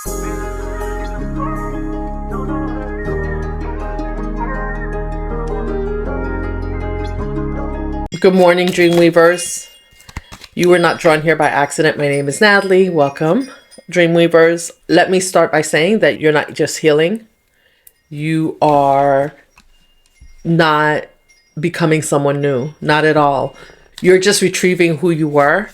Good morning, Dreamweavers. You were not drawn here by accident. My name is Natalie. Welcome, Dreamweavers. Let me start by saying that you're not just healing. You are not becoming someone new. Not at all. You're just retrieving who you were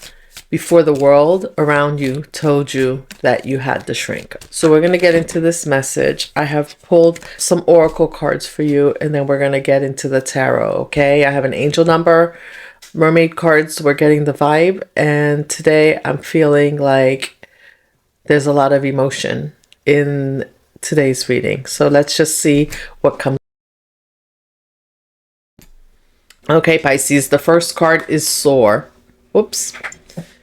before the world around you told you that you had to shrink. So we're going to get into this message. I have pulled some oracle cards for you, and then we're going to get into the tarot, okay? I have an angel number, mermaid cards. We're getting the vibe, and today I'm feeling like there's a lot of emotion in today's reading. So let's just see what comes. Okay, Pisces, the first card is soar. Oops.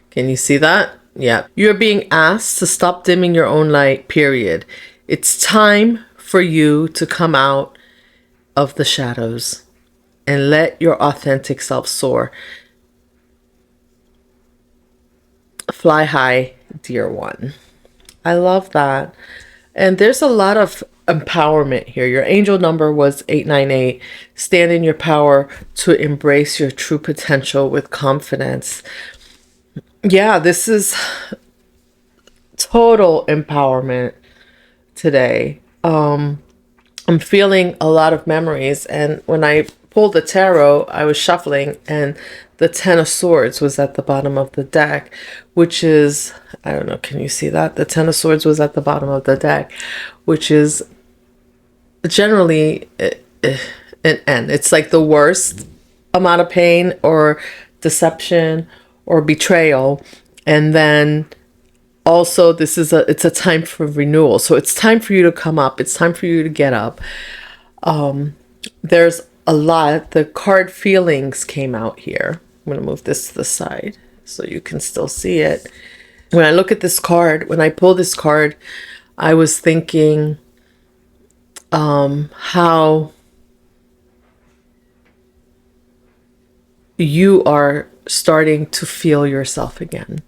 Can you see that? Yeah. You're being asked to stop dimming your own light, period. It's time for you to come out of the shadows and let your authentic self soar. Fly high, dear one. I love that. And there's a lot of empowerment here. Your angel number was 898. Stand in your power to embrace your true potential with confidence. Yeah, this is total empowerment today. I'm feeling a lot of memories, and when I pulled the tarot, I was shuffling, and the Ten of Swords was at the bottom of the deck, which is, I don't know, can you see that? The Ten of Swords was at the bottom of the deck, which is generally an end. It's like the worst amount of pain or deception or betrayal. And then also it's a time for renewal. So it's time for you to come up. It's time for you to get up. There's a lot. The card feelings came out here. I'm going to move this to the side so you can still see it. When I look at this card, when I pull this card, I was thinking how you are starting to feel yourself again.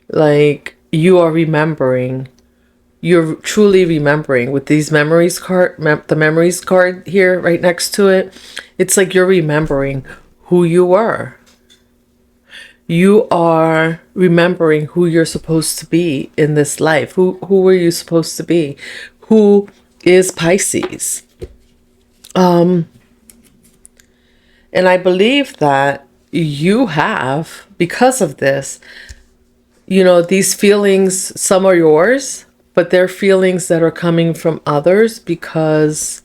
Like you are remembering, you're truly remembering with these memories card, the memories card here right next to it. It's like you're remembering who you were. You are remembering who you're supposed to be in this life. Who were you supposed to be? Who is Pisces? And I believe that you have, because of this, you know, these feelings, some are yours, but they're feelings that are coming from others because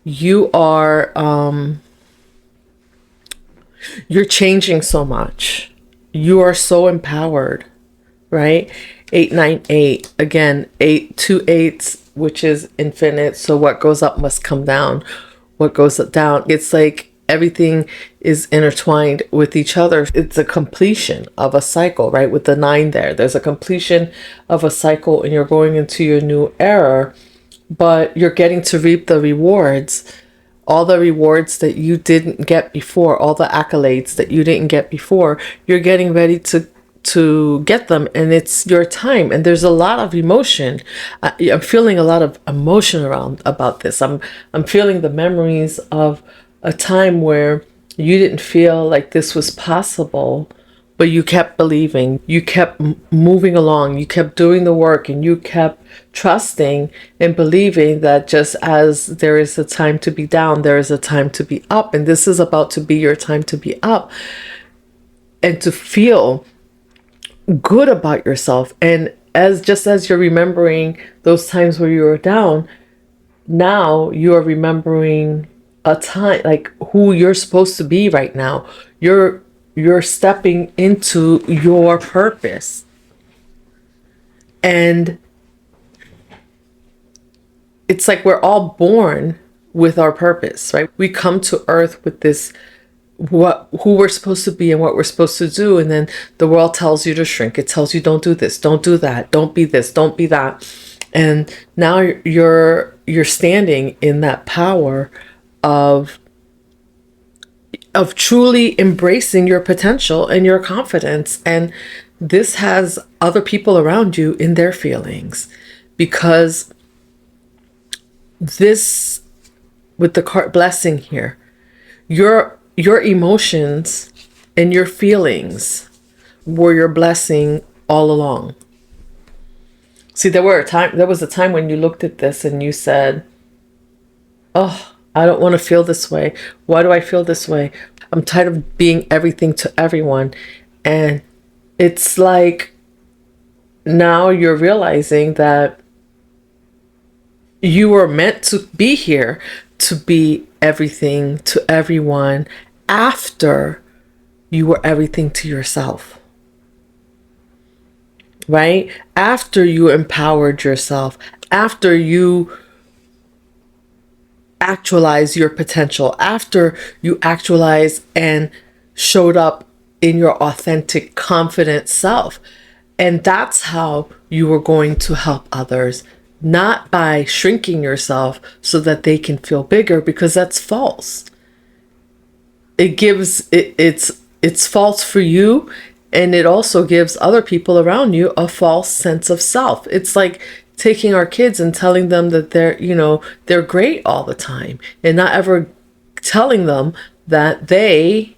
you are, you're changing so much. You are so empowered, right? 898, again, 2 8s, which is infinite. So what goes up must come down. What goes down, it's like everything is intertwined with each other. It's a completion of a cycle, right? With the 9 there, there's a completion of a cycle, and you're going into your new era, but you're getting to reap the rewards, all the rewards that you didn't get before, all the accolades that you didn't get before. You're getting ready to get them, and it's your time. And there's a lot of emotion. I'm feeling a lot of emotion about this. I'm feeling the memories of a time where you didn't feel like this was possible, but you kept believing, you kept moving along, you kept doing the work, and you kept trusting and believing that just as there is a time to be down, there is a time to be up. And this is about to be your time to be up and to feel good about yourself. And just as you're remembering those times where you were down, now you are remembering a time, like who you're supposed to be right now. You're stepping into your purpose. And it's like we're all born with our purpose, right? We come to earth with this, who we're supposed to be and what we're supposed to do, and then the world tells you to shrink. It tells you don't do this, don't do that, don't be this, don't be that. And now you're standing in that power of of truly embracing your potential and your confidence. And this has other people around you in their feelings, because this, with the card blessing here, your emotions and your feelings were your blessing all along. See, there was a time when you looked at this and you said, oh, I don't want to feel this way. Why do I feel this way? I'm tired of being everything to everyone. And it's like now you're realizing that you were meant to be here to be everything to everyone after you were everything to yourself. Right? After you empowered yourself, after you actualize your potential, after you actualize and showed up in your authentic, confident self. And that's how you were going to help others, not by shrinking yourself so that they can feel bigger, because that's false. It's false for you, and it also gives other people around you a false sense of self. It's like taking our kids and telling them that they're great all the time, and not ever telling them that they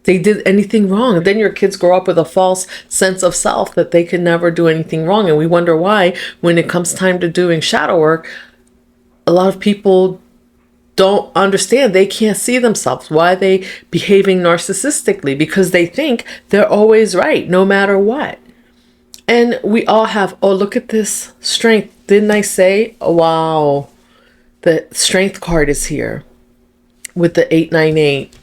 did anything wrong. And then your kids grow up with a false sense of self that they can never do anything wrong. And we wonder why, when it comes time to doing shadow work, a lot of people don't understand. They can't see themselves. Why are they behaving narcissistically? Because they think they're always right, no matter what. And we all have, oh, look at this strength. Didn't I say? Oh, wow. The strength card is here with the 898.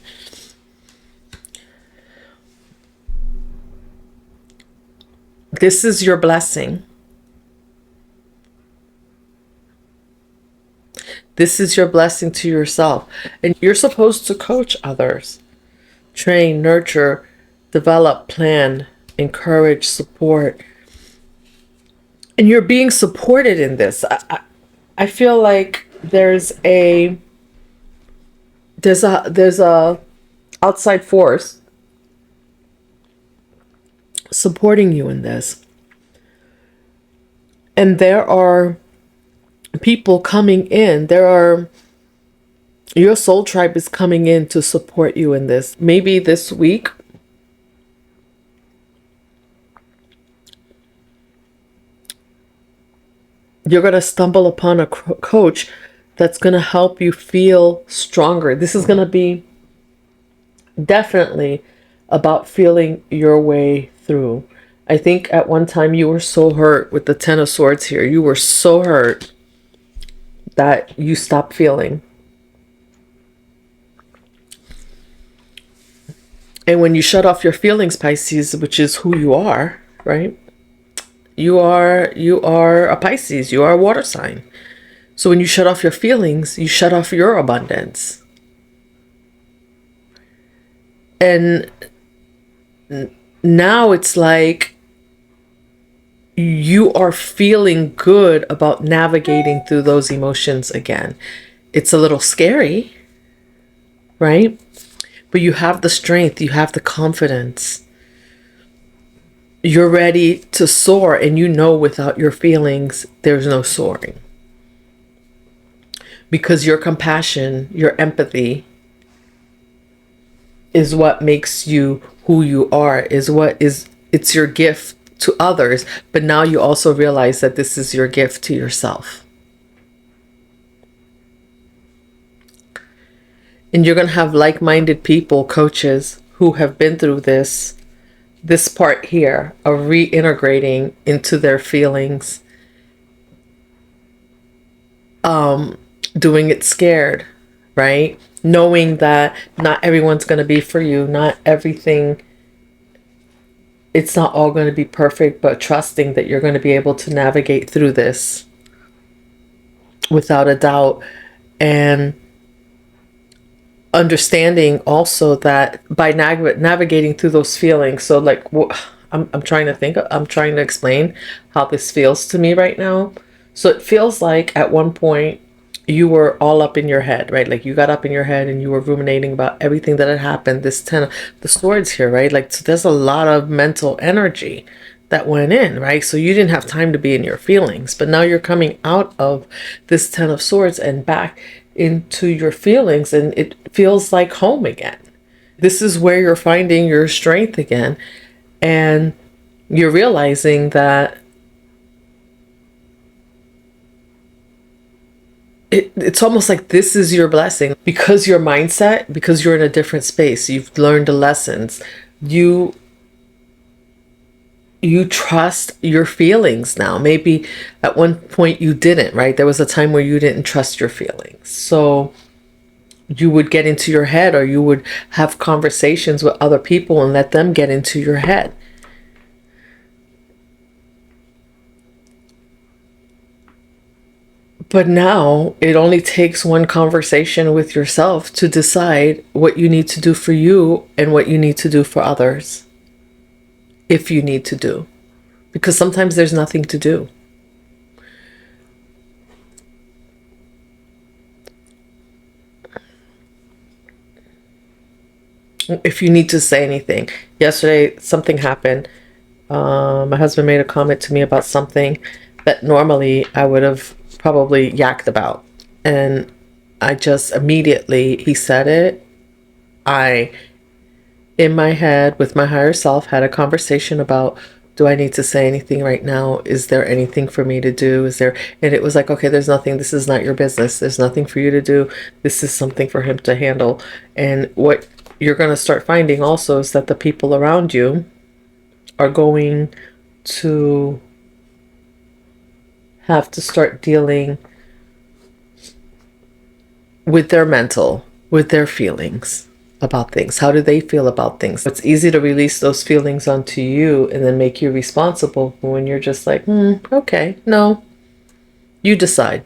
This is your blessing. This is your blessing to yourself. And you're supposed to coach others, train, nurture, develop, plan, encourage, support. And you're being supported in this. I feel like there's a outside force supporting you in this. And there are people coming in. Your soul tribe is coming in to support you in this. Maybe this week, you're going to stumble upon a coach that's going to help you feel stronger. This is going to be definitely about feeling your way through. I think at one time you were so hurt with the Ten of Swords here. You were so hurt that you stopped feeling. And when you shut off your feelings, Pisces, which is who you are, right? You are a Pisces. You are a water sign. So when you shut off your feelings, you shut off your abundance. And now it's like you are feeling good about navigating through those emotions again. It's a little scary, right? But you have the strength, you have the confidence. You're ready to soar, and you know without your feelings, there's no soaring. Because your compassion, your empathy is what makes you who you are, it's your gift to others. But now you also realize that this is your gift to yourself. And you're going to have like-minded people, coaches, who have been through this part here of reintegrating into their feelings, doing it scared, right? Knowing that not everyone's going to be for you, not everything, it's not all going to be perfect, but trusting that you're going to be able to navigate through this without a doubt. And understanding also that by navigating through those feelings, so like I'm trying to explain how this feels to me right now. So it feels like at one point you were all up in your head, right? Like you got up in your head and you were ruminating about everything that had happened. This 10 of the swords here, right? Like, so there's a lot of mental energy that went in, right? So you didn't have time to be in your feelings, but now you're coming out of this 10 of swords and back into your feelings, and it feels like home again. This is where you're finding your strength again, and you're realizing that it's almost like this is your blessing because your mindset, because you're in a different space, you've learned the lessons, you trust your feelings now. Maybe at one point you didn't, right? There was a time where you didn't trust your feelings, so you would get into your head, or you would have conversations with other people and let them get into your head. But now it only takes one conversation with yourself to decide what you need to do for you and what you need to do for others. If you need to do. Because sometimes there's nothing to do. If you need to say anything. Yesterday, something happened. My husband made a comment to me about something that normally I would have probably yacked about. And I just immediately, he said it. I, in my head, with my higher self, had a conversation about, do I need to say anything right now? Is there anything for me to do? Is there, and it was like, okay, there's nothing. This is not your business. There's nothing for you to do. This is something for him to handle. And what you're going to start finding also is that the people around you are going to have to start dealing with their mental, with their feelings about things. How do they feel about things? It's easy to release those feelings onto you and then make you responsible when you're just like, okay, no, you decide.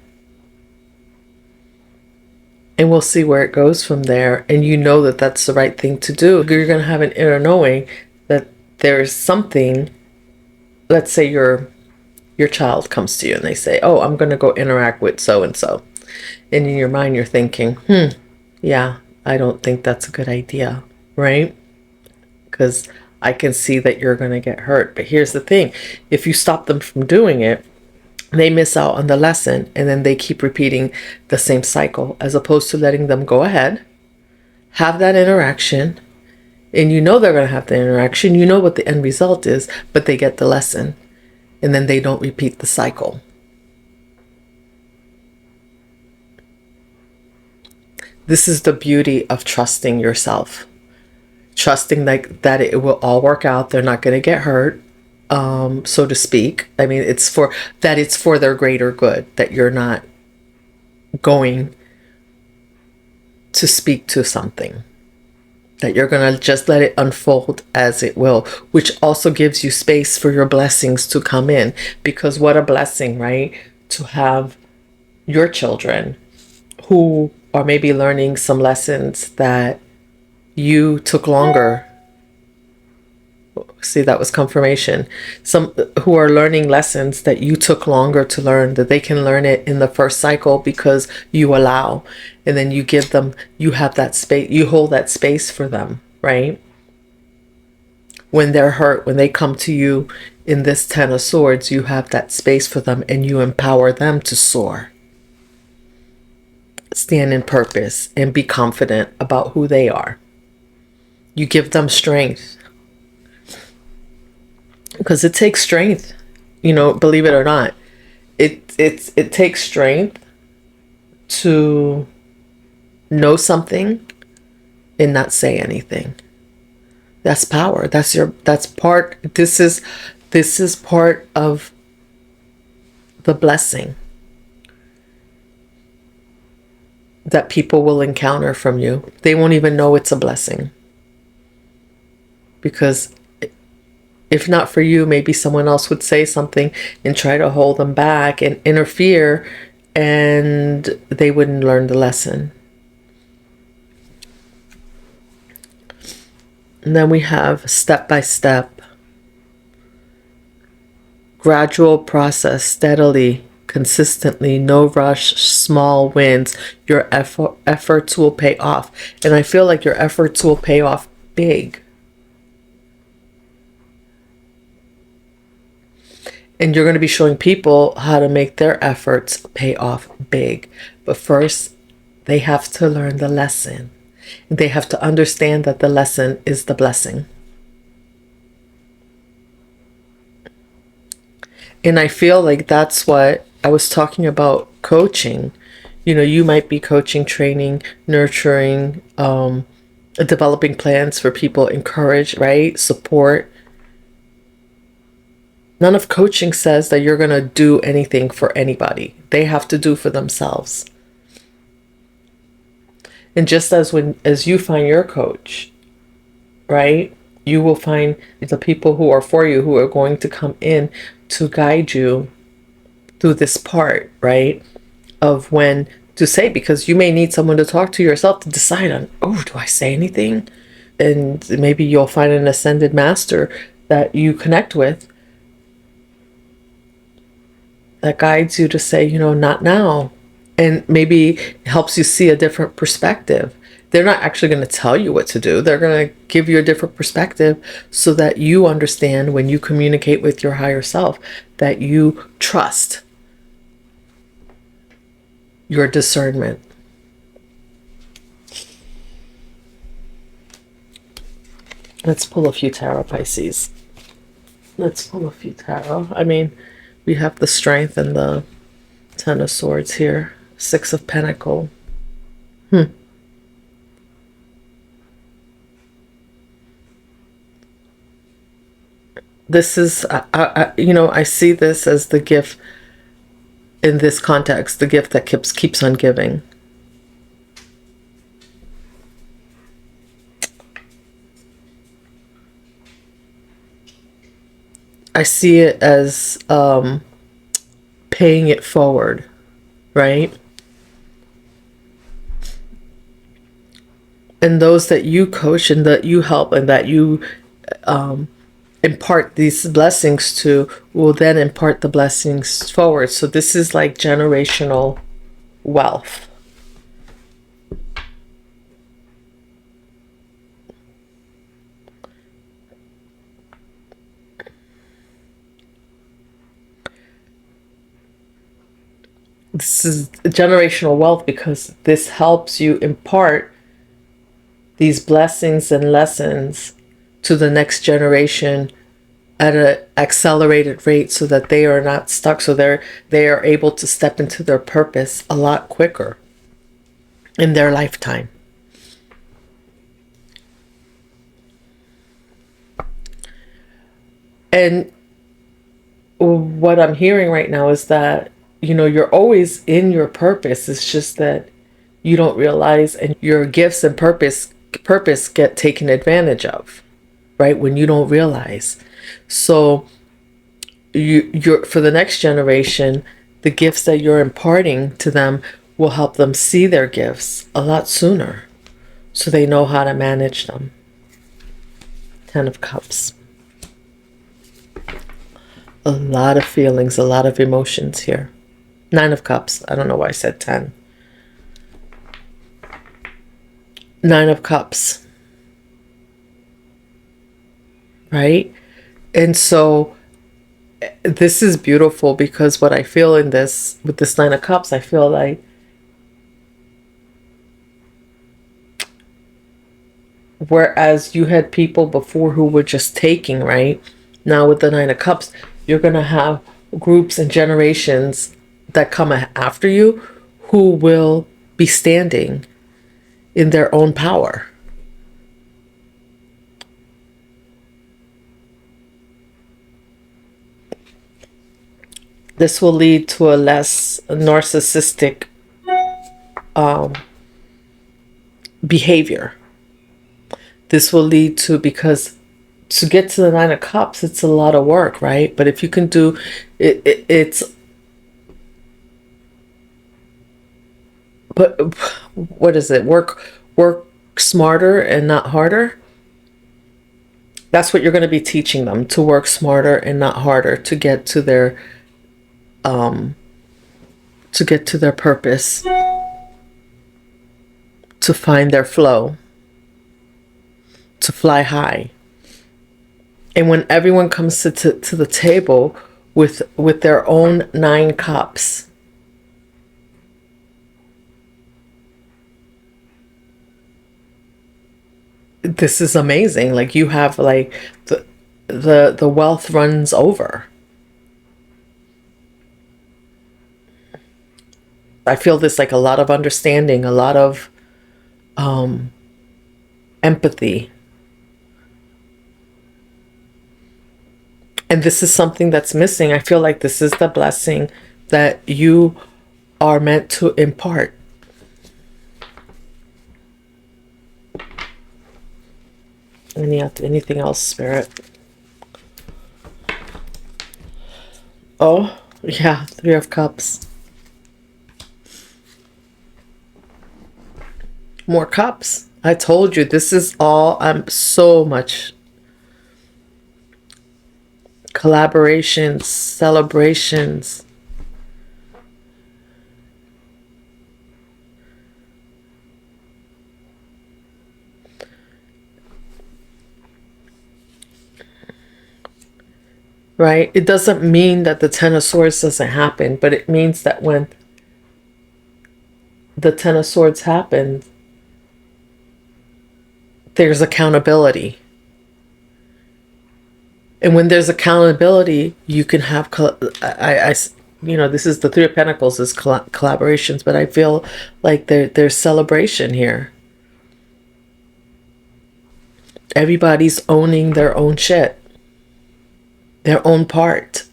And we'll see where it goes from there. And you know that that's the right thing to do. You're going to have an inner knowing that there's something. Let's say your child comes to you and they say, oh, I'm going to go interact with so and so. And in your mind, you're thinking, yeah, I don't think that's a good idea, right? Because I can see that you're going to get hurt. But here's the thing. If you stop them from doing it, they miss out on the lesson, and then they keep repeating the same cycle, as opposed to letting them go ahead, have that interaction, and you know they're going to have the interaction. You know what the end result is, but they get the lesson, and then they don't repeat the cycle. This is the beauty of trusting yourself. Trusting that it will all work out. They're not going to get hurt, so to speak. I mean, it's for their greater good, that you're not going to speak to something, that you're going to just let it unfold as it will, which also gives you space for your blessings to come in. Because what a blessing, right? To have your children who are maybe learning some lessons that you took longer. See, that was confirmation. Some who are learning lessons that you took longer to learn, that they can learn it in the first cycle because you allow, and then you give them, you have that space, you hold that space for them, right? When they're hurt, when they come to you in this 10 of swords, you have that space for them and you empower them to soar. Stand in purpose and be confident about who they are. You give them strength. Because it takes strength, believe it or not. It takes strength to know something and not say anything. That's power. This is part of the blessing that people will encounter from you. They won't even know it's a blessing. Because if not for you, maybe someone else would say something and try to hold them back and interfere, and they wouldn't learn the lesson. And then we have step by step, gradual process, steadily consistently, no rush, small wins. Your efforts will pay off. And I feel like your efforts will pay off big. And you're going to be showing people how to make their efforts pay off big. But first, they have to learn the lesson. They have to understand that the lesson is the blessing. And I feel like that's what I was talking about coaching. You know, you might be coaching, training, nurturing, developing plans for people, encourage, right? Support. None of coaching says that you're going to do anything for anybody. They have to do for themselves. And just as you find your coach, right? You will find the people who are for you, who are going to come in to guide you through this part, right? Of when to say, because you may need someone to talk to yourself to decide on, oh, do I say anything? And maybe you'll find an ascended master that you connect with that guides you to say, you know, not now. And maybe helps you see a different perspective. They're not actually going to tell you what to do. They're going to give you a different perspective so that you understand when you communicate with your higher self that you trust your discernment. Let's pull a few tarot, Pisces. Let's pull a few tarot. I mean, we have the Strength and the Ten of Swords here. Six of Pentacles. This is, you know, I see this as the gift in this context, the gift that keeps on giving. I see it as paying it forward, right? And those that you coach and that you help and that you impart these blessings to will then impart the blessings forward. So this is like generational wealth. This is generational wealth because this helps you impart these blessings and lessons to the next generation at an accelerated rate so that they are not stuck, so they are able to step into their purpose a lot quicker in their lifetime. And what I'm hearing right now is that, you know, you're always in your purpose. It's just that you don't realize, and your gifts and purpose get taken advantage of, right? When you don't realize. So you're for the next generation, the gifts that you're imparting to them will help them see their gifts a lot sooner, so they know how to manage them. Ten of Cups. A lot of feelings, a lot of emotions here. Nine of Cups. I don't know why I said 10. Nine of Cups. Right? And so this is beautiful because what I feel in this, with this Nine of Cups, I feel like whereas you had people before who were just taking, right? Now with the Nine of Cups, you're going to have groups and generations that come after you who will be standing in their own power. This will lead to a less narcissistic behavior. This will lead to, because to get to the Nine of Cups, it's a lot of work, right? But if you can do it, it's, but what is it? Work smarter and not harder. That's what you're going to be teaching them, to work smarter and not harder to get to their to get to their purpose, to find their flow, to fly high. And when everyone comes to the table with their own 9 cups, this is amazing. Like, you have like the wealth runs over. I feel this like a lot of understanding, a lot of empathy. And this is something that's missing. I feel like this is the blessing that you are meant to impart. Anything else, Spirit? Oh, yeah, 3 of Cups. More cups. I told you, this is all, so much collaborations, celebrations. Right? It doesn't mean that the 10 of Swords doesn't happen, but it means that when the 10 of Swords happens, there's accountability. And when there's accountability, you can have, this is the 3 of Pentacles, is collaborations, but I feel like there's celebration here. Everybody's owning their own shit, their own part.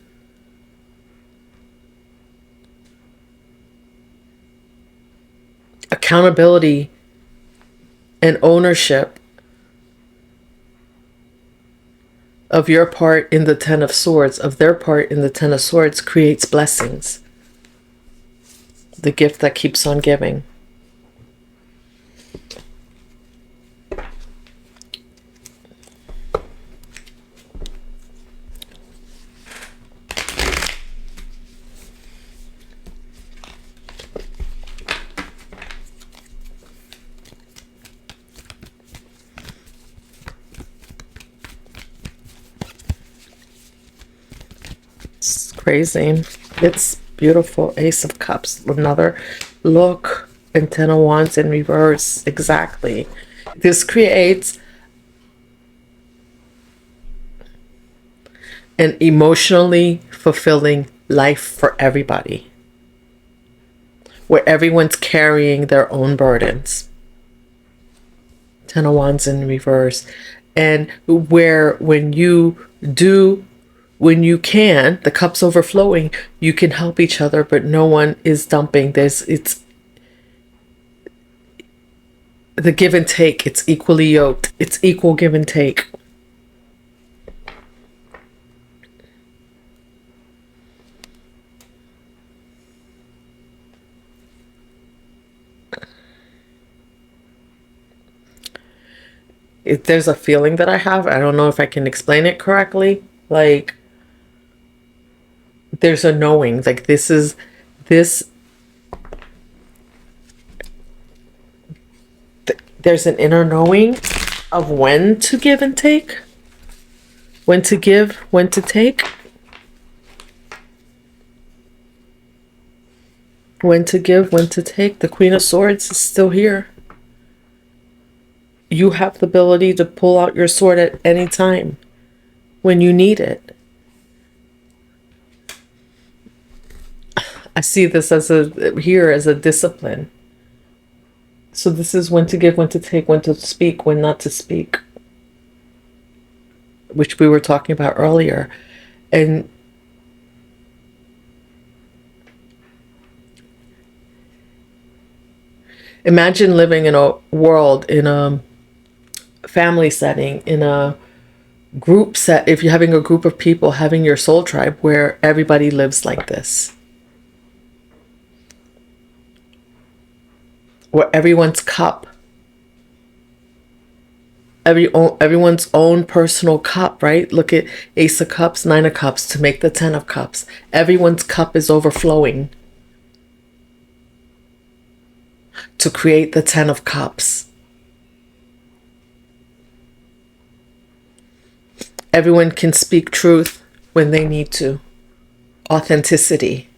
Accountability and ownership of your part in the 10 of Swords, of their part in the 10 of Swords, creates blessings. The gift that keeps on giving. Crazy. It's beautiful. Ace of Cups. Another look. And 10 of Wands in reverse. Exactly. This creates an emotionally fulfilling life for everybody, where everyone's carrying their own burdens. 10 of Wands in reverse. And where when you can, the cup's overflowing, you can help each other, but no one is dumping. It's the give and take. It's equally yoked. It's equal give and take. There's a feeling that I have. I don't know if I can explain it correctly. Like, there's a knowing, like there's an inner knowing of when to give and take, when to give, when to take, when to give, when to take. The Queen of Swords is still here. You have the ability to pull out your sword at any time when you need it. I see this as a discipline. So this is when to give, when to take, when to speak, when not to speak, which we were talking about earlier. And imagine living in a world, in a family setting, in a group set, if you're having a group of people, having your soul tribe where everybody lives like this. Where everyone's cup, everyone's own personal cup, right? Look at Ace of Cups, 9 of Cups to make the 10 of Cups. Everyone's cup is overflowing. to create the 10 of Cups. Everyone can speak truth when they need to. Authenticity.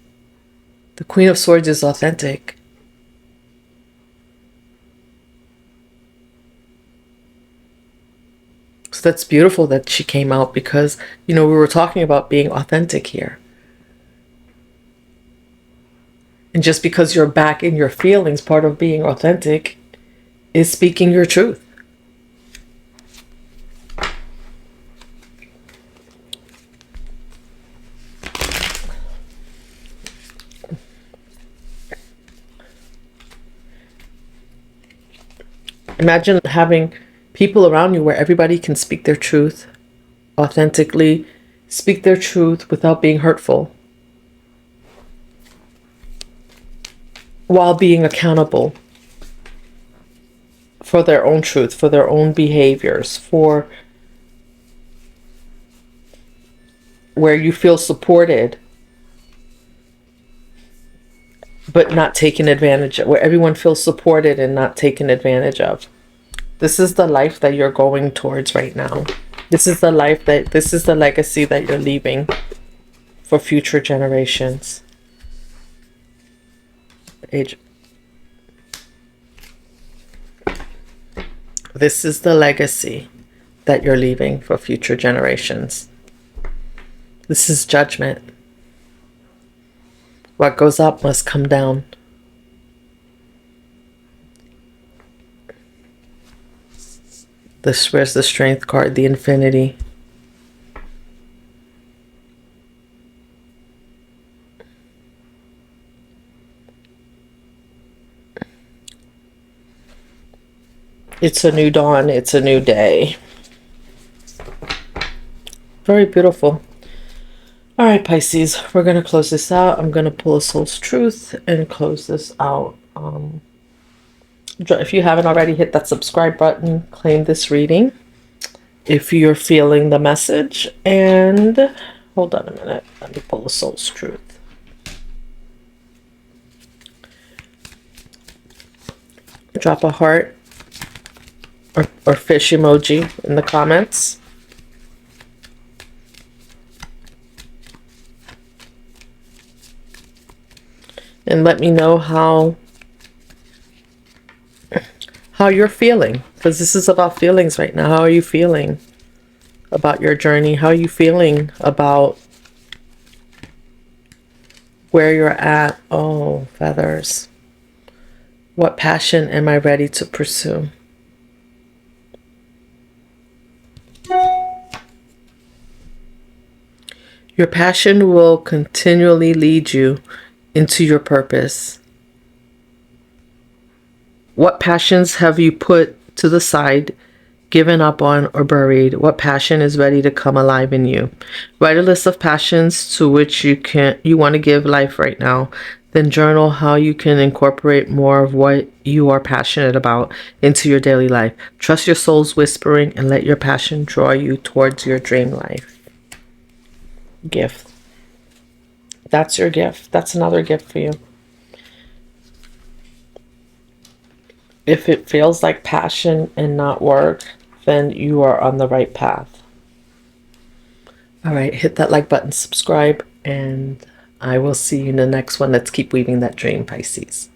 The Queen of Swords is authentic. So that's beautiful that she came out because, we were talking about being authentic here. And just because you're back in your feelings, part of being authentic is speaking your truth. Imagine having people around you where everybody can speak their truth authentically, speak their truth without being hurtful, while being accountable for their own truth, for their own behaviors, for where you feel supported, but not taken advantage of, where everyone feels supported and not taken advantage of. This is the life that you're going towards right now. This is the legacy that you're leaving for future generations. This is the legacy that you're leaving for future generations. This is judgment. What goes up must come down. Where's the Strength card? The Infinity. It's a new dawn. It's a new day. Very beautiful. All right, Pisces, we're going to close this out. I'm going to pull a Soul's Truth and close this out. If you haven't already, hit that subscribe button, claim this reading if you're feeling the message. And hold on a minute. Let me pull a Soul's Truth. Drop a heart or fish emoji in the comments. And let me know how you're feeling, because this is about feelings right now. How are you feeling about your journey? How are you feeling about where you're at? Oh, feathers. What passion am I ready to pursue? Your passion will continually lead you into your purpose. What passions have you put to the side, given up on, or buried? What passion is ready to come alive in you? Write a list of passions to which you want to give life right now. Then journal how you can incorporate more of what you are passionate about into your daily life. Trust your soul's whispering and let your passion draw you towards your dream life. Gift. That's your gift. That's another gift for you. If it feels like passion and not work, then you are on the right path. All right, hit that like button, subscribe, and I will see you in the next one. Let's keep weaving that dream, Pisces.